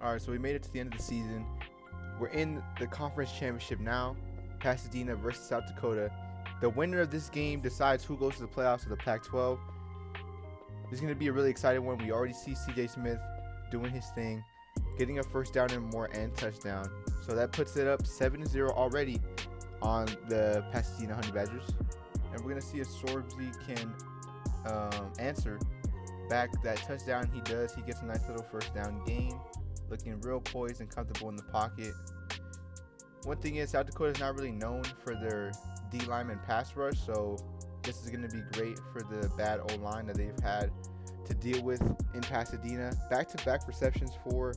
All right, so we made it to the end of the season. We're in the conference championship now. Pasadena versus South Dakota. The winner of this game decides who goes to the playoffs of the Pac-12. This is going to be a really exciting one. We already see CJ Smith doing his thing, getting a first down and more and touchdown. So that puts it up 7-0 already on the Pasadena Honey Badgers. And we're going to see if Sorbsy can answer back that touchdown. He does. He gets a nice little first down gain, looking real poised and comfortable in the pocket. One thing is, South Dakota is not really known for their D lineman pass rush, so this is going to be great for the bad O-line that they've had to deal with in Pasadena. Back-to-back receptions for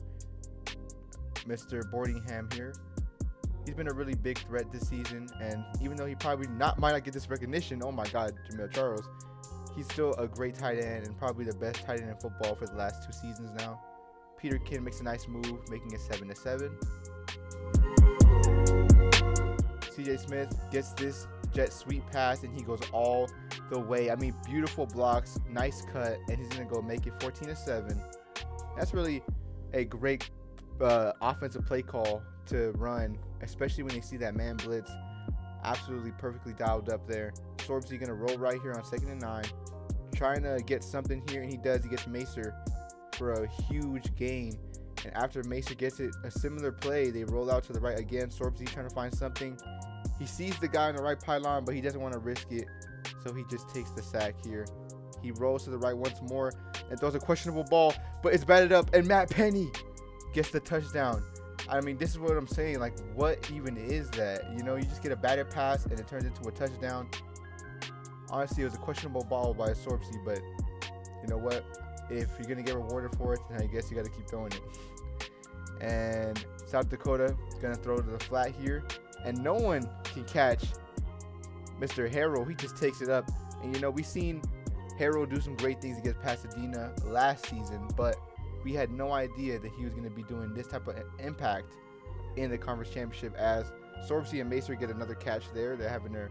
Mr. Boardingham here. He's been a really big threat this season, and even though he probably might not get this recognition, oh my God, Jamil Charles, he's still a great tight end and probably the best tight end in football for the last 2 seasons now. Peter Kin makes a nice move, making it 7-7. CJ Smith gets this jet sweep pass, and he goes all the way. I mean, beautiful blocks, nice cut, and he's going to go make it 14-7. That's really a great offensive play call to run, especially when you see that man blitz absolutely perfectly dialed up there. Sorbsy going to roll right here on 2nd and 9, trying to get something here, and he does. He gets Macer for a huge gain. And after Macer gets it, a similar play, they roll out to the right again. Sorbsy trying to find something. He sees the guy on the right pylon, but he doesn't want to risk it, so he just takes the sack here. He rolls to the right once more and throws a questionable ball, but it's batted up, and Matt Penny gets the touchdown. I mean, this is what I'm saying. Like, what even is that? You know, you just get a batted pass, and it turns into a touchdown. Honestly, it was a questionable ball by Sorbsy, but you know what? If you're going to get rewarded for it, then I guess you got to keep throwing it. And South Dakota is going to throw to the flat here. And no one can catch Mr. Harrell. He just takes it up. And, you know, we've seen Harrell do some great things against Pasadena last season, but we had no idea that he was going to be doing this type of impact in the conference championship, as Sorbsy and Macer get another catch there. They're having their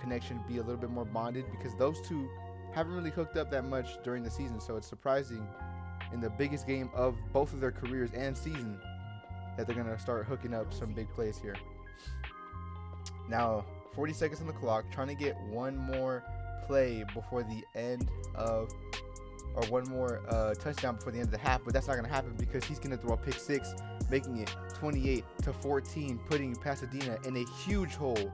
connection be a little bit more bonded, because those two haven't really hooked up that much during the season. So it's surprising in the biggest game of both of their careers and season that they're going to start hooking up some big plays here. Now, 40 seconds on the clock, trying to get one more play before the end of, or one more touchdown before the end of the half, but that's not going to happen because he's going to throw a pick 6, making it 28-14, putting Pasadena in a huge hole.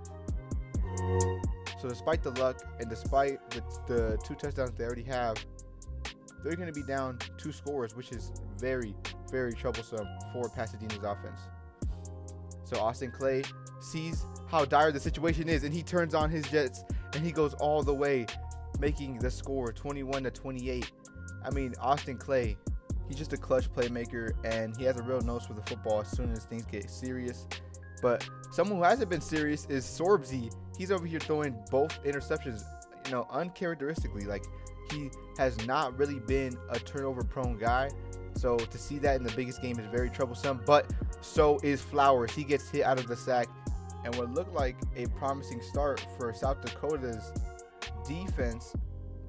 So despite the luck and despite the 2 touchdowns they already have, they're going to be down 2 scores, which is very, very troublesome for Pasadena's offense. So Austin Clay sees how dire the situation is, and he turns on his jets, and he goes all the way, making the score 21-28. I mean, Austin Clay, he's just a clutch playmaker, and he has a real nose for the football as soon as things get serious. But someone who hasn't been serious is Sorbsy. He's over here throwing both interceptions, you know, uncharacteristically. Like, he has not really been a turnover-prone guy. So to see that in the biggest game is very troublesome. But so is Flowers. He gets hit out of the sack. And what looked like a promising start for South Dakota's defense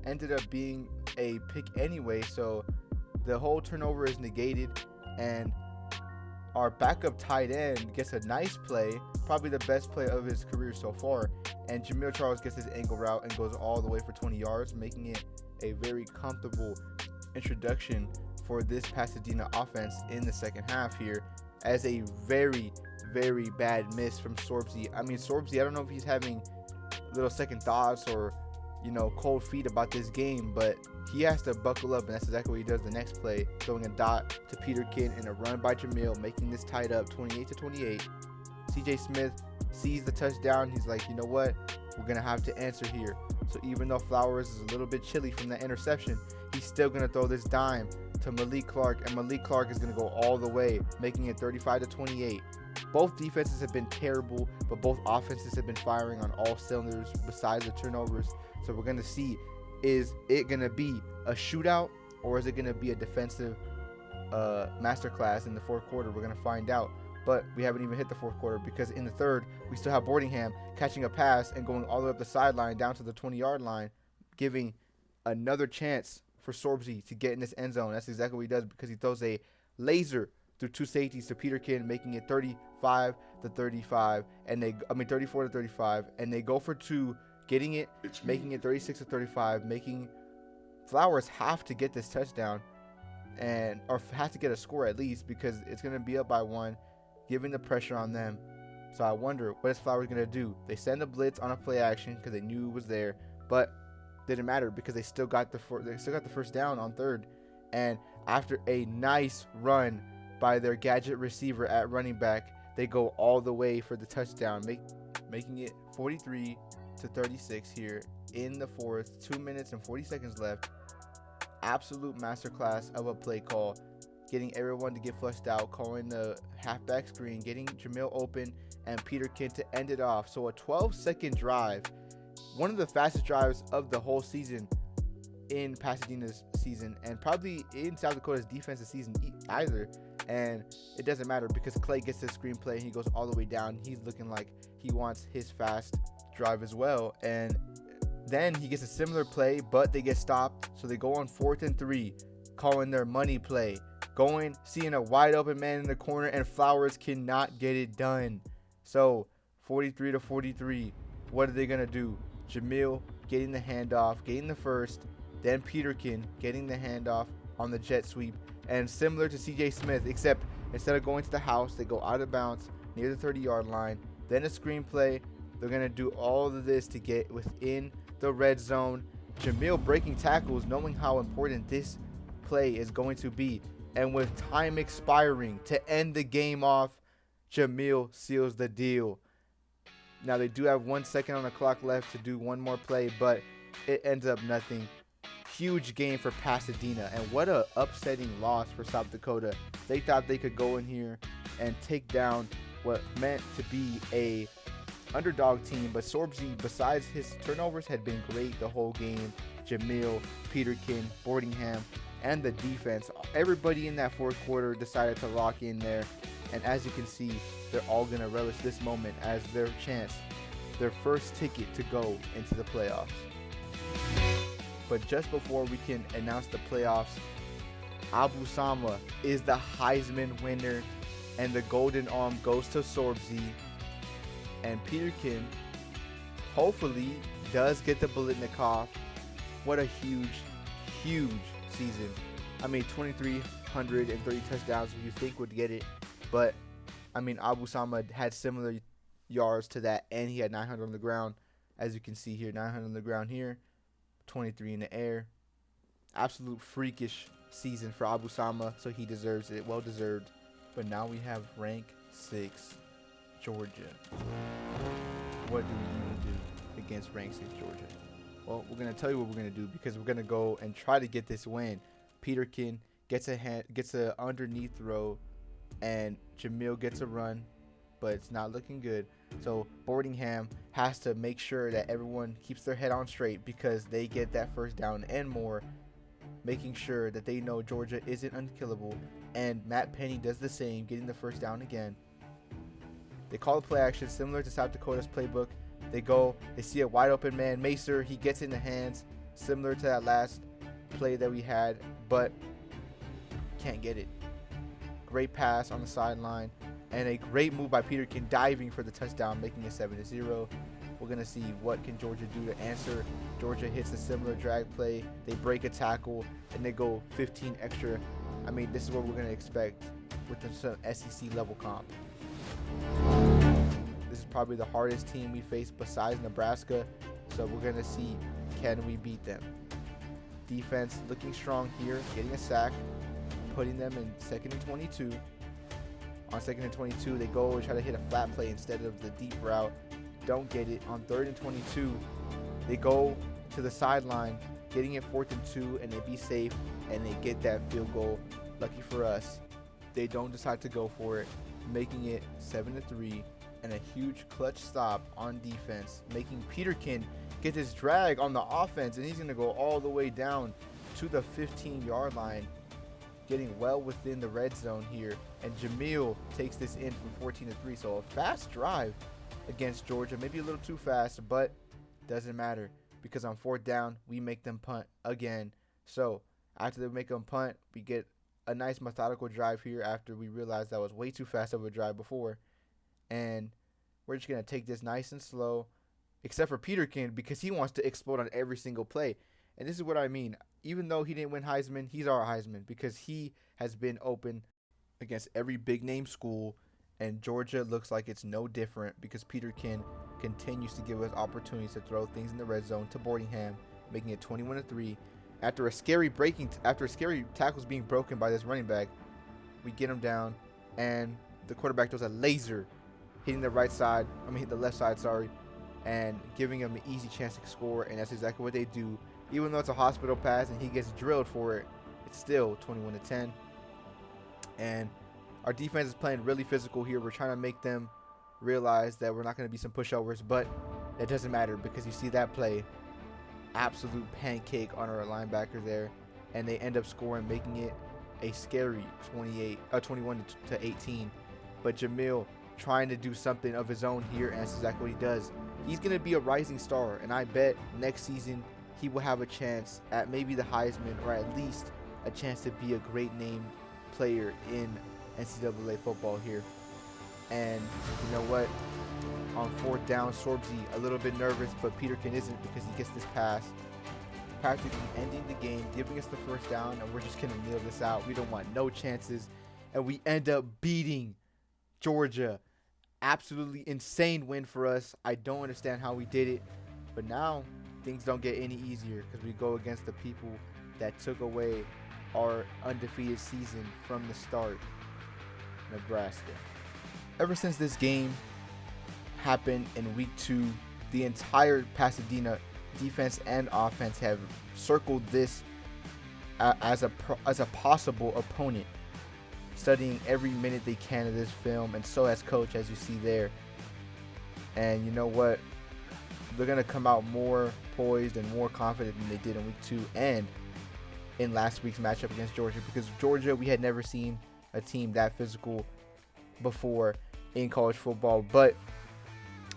ended up being a pick anyway. So the whole turnover is negated. And our backup tight end gets a nice play, probably the best play of his career so far. And Jamil Charles gets his angle route and goes all the way for 20 yards, making it a very comfortable introduction for this Pasadena offense in the second half here, as a very, very bad miss from Sorbsy. I mean, Sorbsy, I don't know if he's having little second thoughts or, you know, cold feet about this game, but he has to buckle up, and that's exactly what he does the next play, throwing a dot to Peter Kin and a run by Jamil, making this tied up 28-28. CJ Smith sees the touchdown. He's like, you know what? We're going to have to answer here. So even though Flowers is a little bit chilly from that interception, he's still going to throw this dime to Malik Clark, and Malik Clark is going to go all the way, making it 35-28. Both defenses have been terrible, but both offenses have been firing on all cylinders besides the turnovers. So we're going to see, is it going to be a shootout, or is it going to be a defensive masterclass in the fourth quarter? We're going to find out. But we haven't even hit the fourth quarter, because in the third, we still have Boardingham catching a pass and going all the way up the sideline down to the 20-yard line, giving another chance for Sorbsy to get in this end zone. That's exactly what he does, because he throws a laser through two safeties to Peterkin, making it 35 to 35, and 34 to 35, and they go for two, getting it, making it 36 to 35, making Flowers have to get this touchdown, or have to get a score at least, because it's going to be up by one, giving the pressure on them. So I wonder, what is Flowers going to do? They send a blitz on a play action because they knew it was there, but didn't matter because they still got the first down on third. And after a nice run by their gadget receiver at running back, they go all the way for the touchdown, making it 43 to 36 here in the fourth. 2 minutes and 40 seconds left. Absolute masterclass of a play call, getting everyone to get flushed out, calling the halfback screen, getting Jamil open, and Peterkin to end it off. So a 12-second drive, one of the fastest drives of the whole season in Pasadena's season, and probably in South Dakota's defensive season either. And it doesn't matter because Clay gets the screenplay and he goes all the way down. He's looking like he wants his fast drive as well. And then he gets a similar play, but they get stopped. So they go on 4th and 3, calling their money play. Seeing a wide open man in the corner, and Flowers cannot get it done. So 43 to 43, what are they going to do? Jamil getting the handoff, getting the first, then Peterkin getting the handoff on the jet sweep. And similar to CJ Smith, except instead of going to the house, they go out of bounds near the 30-yard line. Then a screenplay. They're going to do all of this to get within the red zone. Jamil breaking tackles, knowing how important this play is going to be. And with time expiring to end the game off, Jamil seals the deal. Now they do have 1 second on the clock left to do one more play, but it ends up nothing. Huge game for Pasadena, and what a upsetting loss for South Dakota. They thought they could go in here and take down what meant to be a underdog team, but Sorbsy, besides his turnovers, had been great the whole game. Jamil, Peterkin, Boardingham, and the defense, everybody in that fourth quarter decided to lock in there. And as you can see, they're all going to relish this moment as their chance, their first ticket to go into the playoffs. But just before we can announce the playoffs, Abu Sama is the Heisman winner, and the golden arm goes to Sorbsy. And Peterkin hopefully does get the Bolitnikov. What a huge, huge season. I mean, 2,330 touchdowns you think would get it, but I mean, Abu Sama had similar yards to that, and he had 900 on the ground. As you can see here, 900 on the ground here, 23 in the air. Absolute freakish season for Abu Sama, so he deserves it, well deserved. But now we have rank 6 Georgia. What do we even do against rank 6 Georgia? Well, we're going to tell you what we're going to do, because we're going to go and try to get this win. Peterkin gets a underneath throw, and Jamil gets a run, but it's not looking good. So Boardingham has to make sure that everyone keeps their head on straight, because they get that first down and more, making sure that they know Georgia isn't unkillable. And Matt Penny does the same, getting the first down again. They call the play action similar to South Dakota's playbook. They see a wide open man, Macer. He gets in the hands, similar to that last play that we had, but can't get it. Great pass on the sideline, and a great move by Peterkin, diving for the touchdown, making it 7-0. We're going to see what can Georgia do to answer. Georgia hits a similar drag play. They break a tackle, and they go 15 extra. I mean, this is what we're going to expect with some SEC level comp. This is probably the hardest team we face besides Nebraska, so we're going to see, can we beat them? Defense looking strong here, getting a sack, putting them in 2nd and 22. On 2nd and 22, they go and try to hit a flat play instead of the deep route. Don't get it. On 3rd and 22, they go to the sideline, getting it 4th and 2, and they be safe, and they get that field goal. Lucky for us, they don't decide to go for it, making it 7-3, and a huge clutch stop on defense, making Peterkin get his drag on the offense, and he's going to go all the way down to the 15-yard line, getting well within the red zone here. And Jamil takes this in from 14-3. So a fast drive against Georgia, maybe a little too fast, but doesn't matter, because on 4th down, we make them punt again. So after they make them punt, we get a nice methodical drive here after we realized that was way too fast of a drive before. And we're just going to take this nice and slow, except for Peterkin, because he wants to explode on every single play. And this is what I mean. Even though he didn't win Heisman, he's our Heisman because he has been open against every big-name school, and Georgia looks like it's no different because Peterkin continues to give us opportunities to throw things in the red zone to Boardingham, making it 21-3. After a scary tackles being broken by this running back, we get him down, and the quarterback throws a laser, hitting the left side, and giving him an easy chance to score, and that's exactly what they do. Even though it's a hospital pass and he gets drilled for it, it's still 21-10. And our defense is playing really physical here. We're trying to make them realize that we're not going to be some pushovers, but it doesn't matter because you see that play, absolute pancake on our linebacker there, and they end up scoring, making it a scary 21-18. But Jamil trying to do something of his own here, and that's exactly what he does. He's going to be a rising star, and I bet next season he will have a chance at maybe the Heisman, or at least a chance to be a great name player in NCAA football here. And you know what? On fourth down, Sorbsy a little bit nervous, but Peterkin isn't because he gets this pass, practically ending the game, giving us the first down, and we're just going to kneel this out. We don't want no chances, and we end up beating Georgia. Absolutely insane win for us. I don't understand how we did it, but now things don't get any easier because we go against the people that took away our undefeated season from the start, Nebraska. Ever since this game happened in week 2, the entire Pasadena defense and offense have circled this as a possible opponent, studying every minute they can of this film, and so has coach, as you see there. And you know what? They're going to come out more poised and more confident than they did in week 2 and in last week's matchup against Georgia, because Georgia, we had never seen a team that physical before in college football, but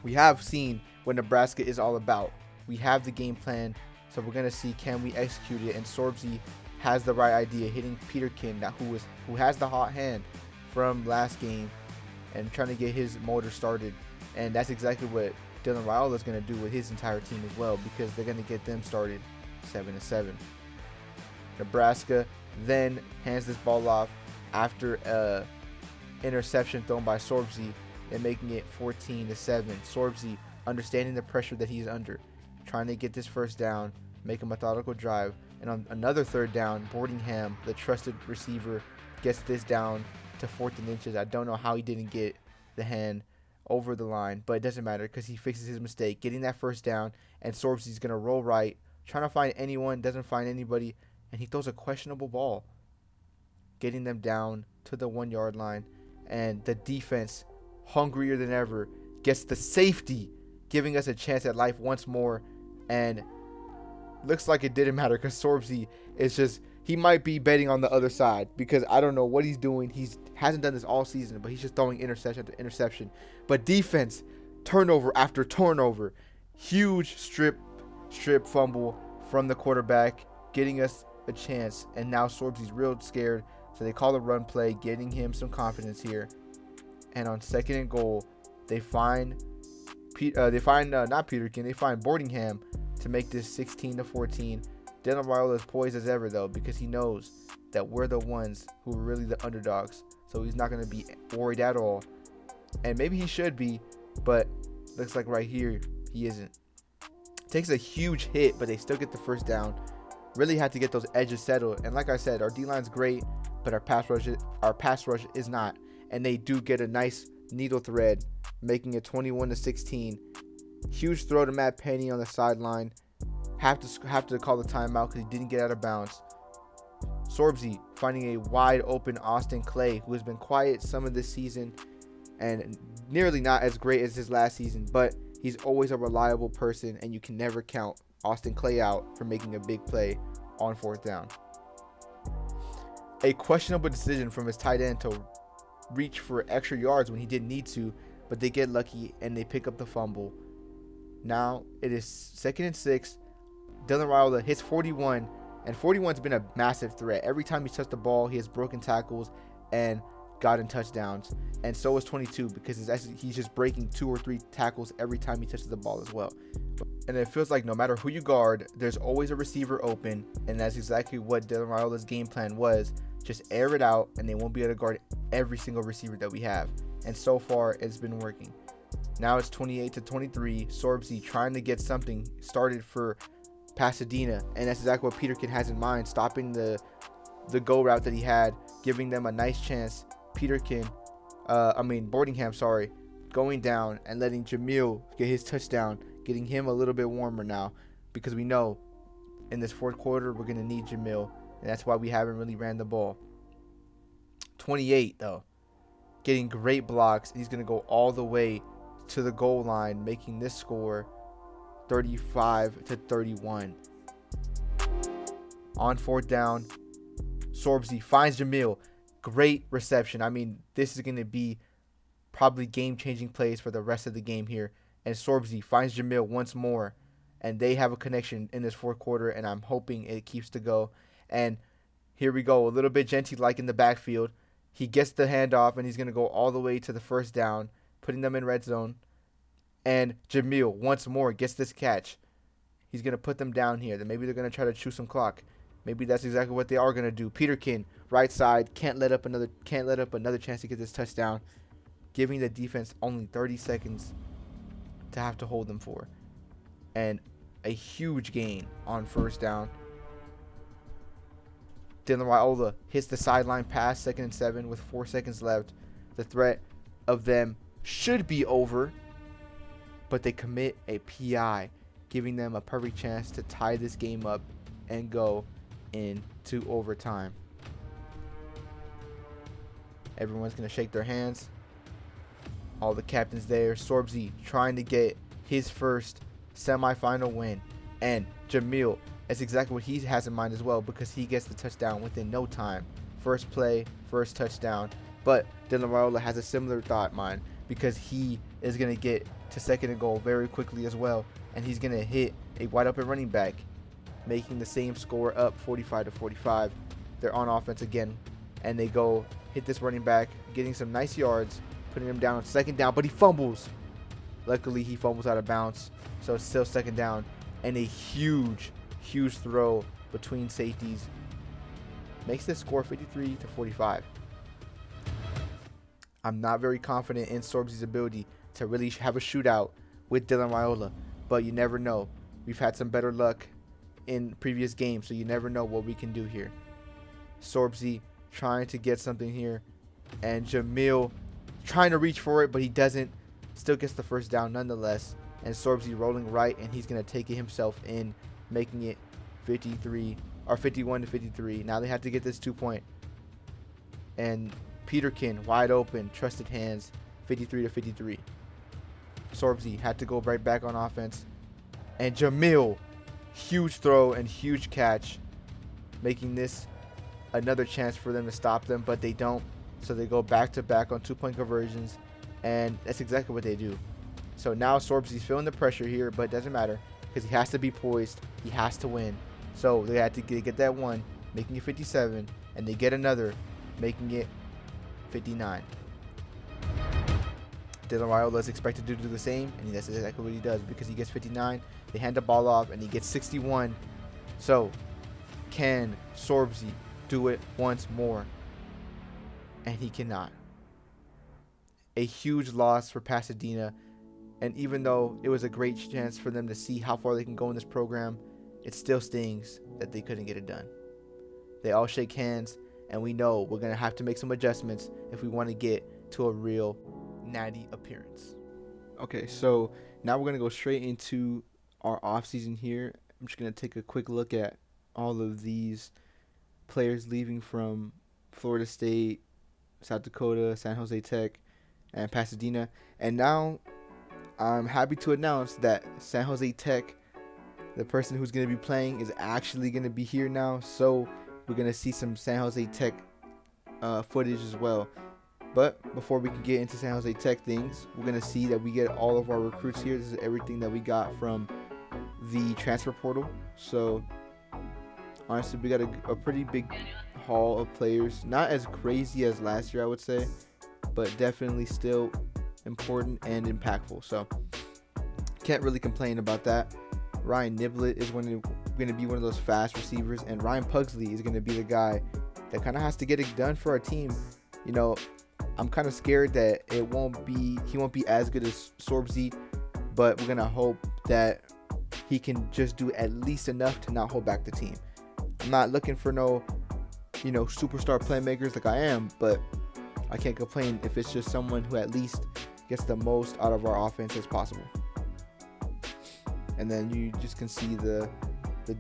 we have seen what Nebraska is all about. We have the game plan, so we're going to see, can we execute it? And Sorbsy has the right idea, hitting Peterkin, who has the hot hand from last game, and trying to get his motor started. And that's exactly what Dylan Raiola is going to do with his entire team as well, because they're going to get them started 7-7. Nebraska then hands this ball off after a interception thrown by Sorbsy, and making it 14-7. Sorbsy understanding the pressure that he's under, trying to get this first down, make a methodical drive, and on another third down, Boardingham, the trusted receiver, gets this down to 4th and inches. I don't know how he didn't get the hand over the line, but it doesn't matter because he fixes his mistake, getting that first down, and Sorbsy's going to roll right, trying to find anyone, doesn't find anybody, and he throws a questionable ball, getting them down to the 1-yard line, and the defense, hungrier than ever, gets the safety, giving us a chance at life once more. And looks like it didn't matter because Sorbsy is just, he might be betting on the other side because I don't know what he's doing. He hasn't done this all season, but he's just throwing interception after interception. But defense, turnover after turnover, huge strip fumble from the quarterback, getting us a chance. And now Sorbsy's real scared, so they call a run play, getting him some confidence here. And on 2nd and goal, they find not Peterkin, they find Boardingham to make this 16-14. Dylan Raiola is poised as ever though, because he knows that we're the ones who are really the underdogs. So he's not going to be worried at all. And maybe he should be, but looks like right here he isn't. Takes a huge hit, but they still get the first down. Really had to get those edges settled. And like I said, our D-line's great, but our pass rush is not. And they do get a nice needle thread, making it 21-16. Huge throw to Matt Penny on the sideline. Have to call the timeout because he didn't get out of bounds. Sorbsy finding a wide open Austin Clay, who has been quiet some of this season and nearly not as great as his last season, but he's always a reliable person, and you can never count Austin Clay out for making a big play on 4th down. A questionable decision from his tight end to reach for extra yards when he didn't need to, but they get lucky and they pick up the fumble. Now it is 2nd and 6. Dylan Raiola hits 41, And 41's been a massive threat. Every time he's touched the ball, he has broken tackles and gotten touchdowns. And so is 22 because he's just breaking 2 or 3 tackles every time he touches the ball as well. And it feels like no matter who you guard, there's always a receiver open. And that's exactly what Dylan Raiola's game plan was. Just air it out and they won't be able to guard every single receiver that we have. And so far, it's been working. Now it's 28-23. Sorbsy trying to get something started for Pasadena. And that's exactly what Peterkin has in mind. Stopping the go route that he had. Giving them a nice chance. Boardingham, going down and letting Jamil get his touchdown. Getting him a little bit warmer now. Because we know in this fourth quarter, we're going to need Jamil. And that's why we haven't really ran the ball. 28, though. Getting great blocks. He's going to go all the way to the goal line, making this score 35-31. On fourth down, Sorbsy finds Jamil. Great reception. I mean, this is going to be probably game-changing plays for the rest of the game here. And Sorbsy finds Jamil once more. And they have a connection in this fourth quarter, and I'm hoping it keeps to go. And here we go, a little bit Genty-like in the backfield. He gets the handoff, and he's going to go all the way to the first down, putting them in red zone. And Jamil, once more, gets this catch. He's going to put them down here. Then maybe they're going to try to chew some clock. Maybe that's exactly what they are going to do. Peterkin, right side, can't let up another chance to get this touchdown, giving the defense only 30 seconds to have to hold them for. And a huge gain on first down. Dylan Raiola hits the sideline pass, 2nd and 7 with 4 seconds left. The threat of them should be over, but they commit a PI, giving them a perfect chance to tie this game up and go into overtime. Everyone's going to shake their hands. All the captains there. Sorbsy trying to get his first semifinal win. And Jamil, that's exactly what he has in mind as well, because he gets the touchdown within no time. First play, first touchdown. But Dylan Raiola has a similar thought in mind, because he is going to get to 2nd and goal very quickly as well. And he's going to hit a wide open running back, making the same score up 45-45. They're on offense again, and they go hit this running back, getting some nice yards, putting him down on 2nd down, but he fumbles. Luckily, he fumbles out of bounds, so it's still 2nd down. And a huge throw between safeties makes this score 53-45. I'm not very confident in Sorbsy's ability to really have a shootout with Dylan Raiola, but you never know. We've had some better luck in previous games, so you never know what we can do here. Sorbsy trying to get something here, and Jamil trying to reach for it, but he doesn't. Still gets the first down nonetheless. And Sorbsy rolling right, and he's going to take it himself in, making it 51-53. Now they have to get this 2-point. And Peterkin wide open, trusted hands, 53-53. Sorbsy had to go right back on offense. And Jamil, huge throw and huge catch, making this another chance for them to stop them, but they don't. So they go back to back on 2-point conversions, and that's exactly what they do. So now Sorbsy's feeling the pressure here, but it doesn't matter because he has to be poised. He has to win. So they had to get that one, making it 57, and they get another, making it 59. Dylan Raiola is expected to do the same, and that's exactly what he does because he gets 59. They hand the ball off, and he gets 61. So can Sorbsy do it once more? And he cannot. A huge loss for Pasadena. And even though it was a great chance for them to see how far they can go in this program, it still stings that they couldn't get it done. They all shake hands, and we know we're going to have to make some adjustments if we want to get to a real natty appearance. Okay, so now we're going to go straight into our offseason here. I'm just going to take a quick look at all of these players leaving from Florida State, South Dakota, San Jose Tech, and Pasadena. And now I'm happy to announce that San Jose Tech, the person who's going to be playing, is actually going to be here now. So we're going to see some San Jose Tech footage as well. But before we can get into San Jose Tech things, we're going to see that we get all of our recruits here. This is everything that we got from the transfer portal. So Honestly, we got a pretty big haul of players. Not as crazy as last year, I would say, but definitely still important and impactful. So can't really complain about that. Ryan Niblett is going to be one of those fast receivers, and Ryan Pugsley is going to be the guy that kind of has to get it done for our team. You know, I'm kind of scared that he won't be as good as Sorbsy, but we're going to hope that he can just do at least enough to not hold back the team. I'm not looking for no, superstar playmakers like I am, but I can't complain if it's just someone who at least gets the most out of our offense as possible. And then you just can see the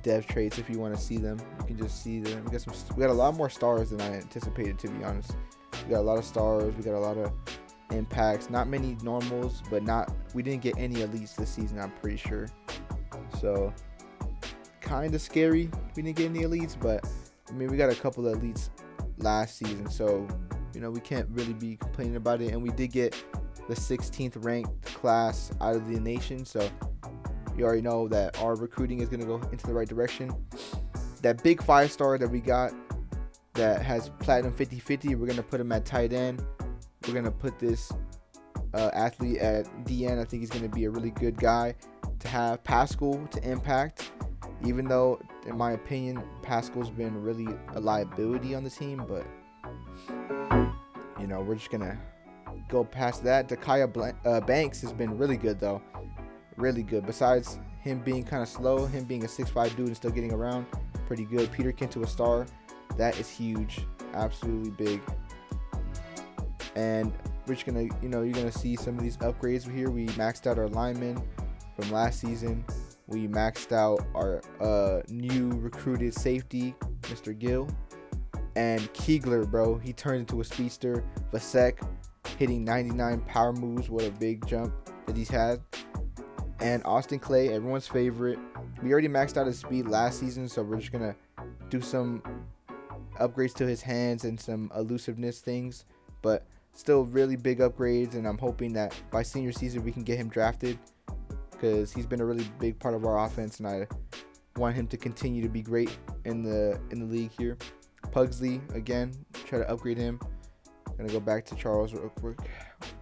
dev traits if you want to see them. You can just see them. We got a lot more stars than I anticipated, to be honest. We got a lot of stars. We got a lot of impacts. Not many normals, but we didn't get any elites this season, I'm pretty sure. So kind of scary we didn't get any elites, but I mean, we got a couple of elites last season, so we can't really be complaining about it. And we did get the 16th ranked class out of the nation, so you already know that our recruiting is going to go into the right direction. That big 5-star that we got that has platinum 50-50, we're going to put him at tight end. We're going to put this athlete at DN. I think he's going to be a really good guy to have. Pascal to impact, even though in my opinion Pascal's been really a liability on the team, but we're just going to go past that. Dakaya Banks has been really good though. Really good. Besides him being kind of slow, him being a 6'5" dude and still getting around, pretty good. Peterkin to a star, that is huge, absolutely big. And we're just gonna, you're gonna see some of these upgrades here. We maxed out our linemen from last season. We maxed out our new recruited safety, Mr. Gill, and Keegler, bro. He turned into a speedster. Vasek hitting 99 power moves. What a big jump that he's had. And Austin Clay, everyone's favorite. We already maxed out his speed last season, so we're just going to do some upgrades to his hands and some elusiveness things. But still really big upgrades, and I'm hoping that by senior season we can get him drafted, because he's been a really big part of our offense, and I want him to continue to be great in the league here. Pugsley, again, try to upgrade him. Going to go back to Charles real quick.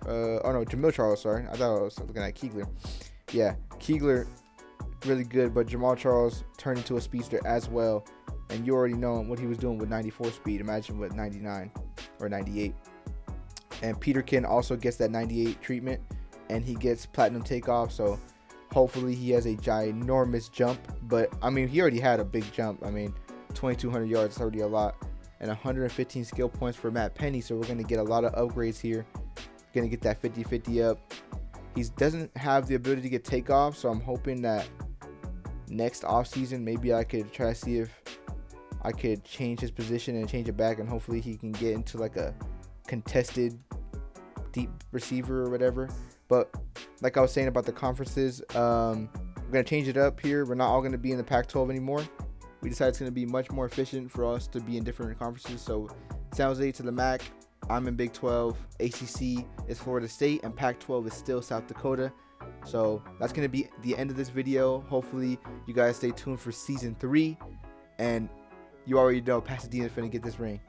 Jamil Charles, sorry. I thought I was looking at Keegler. Yeah, Keegler, really good, but Jamal Charles turned into a speedster as well. And you already know what he was doing with 94 speed. Imagine with 99 or 98. And Peterkin also gets that 98 treatment, and he gets platinum takeoff. So hopefully he has a ginormous jump. But, I mean, he already had a big jump. I mean, 2,200 yards is already a lot. And 115 skill points for Matt Penny. So we're going to get a lot of upgrades here. Going to get that 50-50 up. He doesn't have the ability to get takeoff, so I'm hoping that next offseason maybe I could try to see if I could change his position and change it back, and hopefully he can get into like a contested deep receiver or whatever. But like I was saying about the conferences, we're going to change it up here. We're not all going to be in the Pac-12 anymore. We decided it's going to be much more efficient for us to be in different conferences. So San Jose to the MAC. I'm in Big 12, ACC is Florida State, and Pac-12 is still South Dakota. So that's going to be the end of this video. Hopefully you guys stay tuned for Season 3, and you already know Pasadena is going to get this ring.